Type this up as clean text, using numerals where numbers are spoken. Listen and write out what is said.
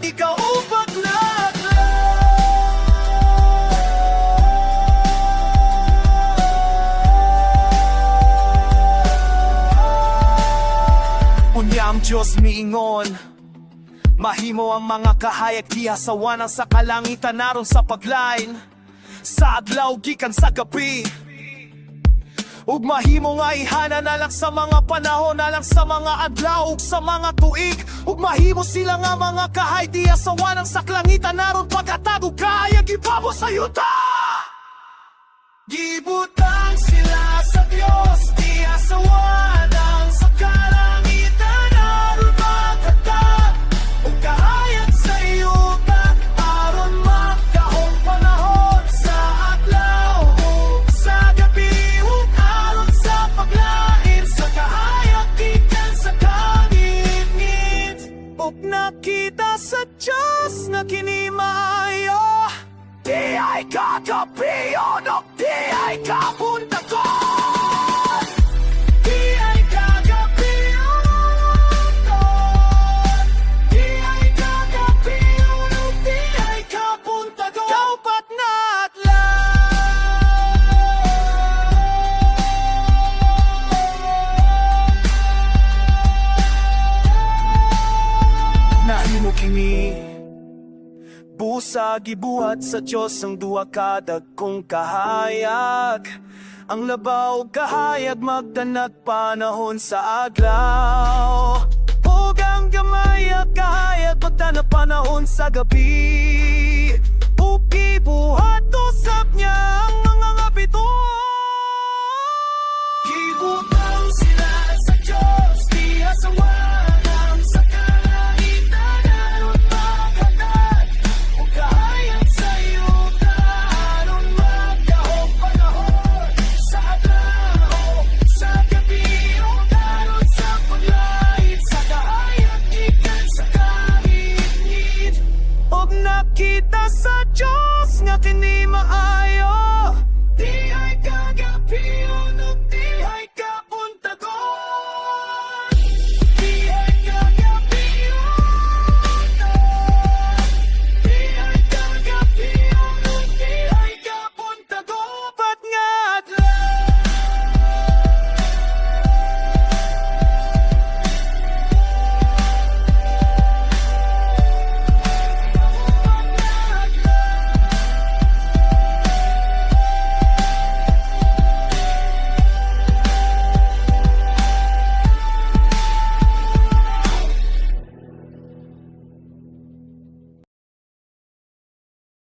ikaw upag na Unyam Diyos miingon, mahimo ang mga kahayag gihasawanan sa kalangitan naron sa paglain, sa adlaw gikan sa gabi. Ug mahimo nga ihana na lang sa mga panahon, na lang sa mga adlaw ug sa mga tuig. Ug mahimo sila nga mga kahay gihasawanan sa kalangitan naron paghatag ug kahayag gipabo sa yuta. Gibutang sila sa Dios, gihasawanan sa kalangitan naron paghatag ug kahayag sa yuta, aron magkaong panahon sa adlaw ug sa gabi, ug aron sa paglain sa kahayag gikan sa kangit-ngit. Ug nakita sa Diyos nga kini maayo, di ay kagabiyon ug di ay kabuntagon. Di ay kagabiyon, di ay kagabiyon ug di ay kabuntagon. Kaupat na adlaw. Nahimo kini busa gibuhat sa Diyos ang duwa kadag kong kahayag. Ang labaw kahayag magdanag panahon sa adlaw, ug ang gamay kahayag magdanag panahon sa gabi. Ug gibuhat usab niya ang mga ngapito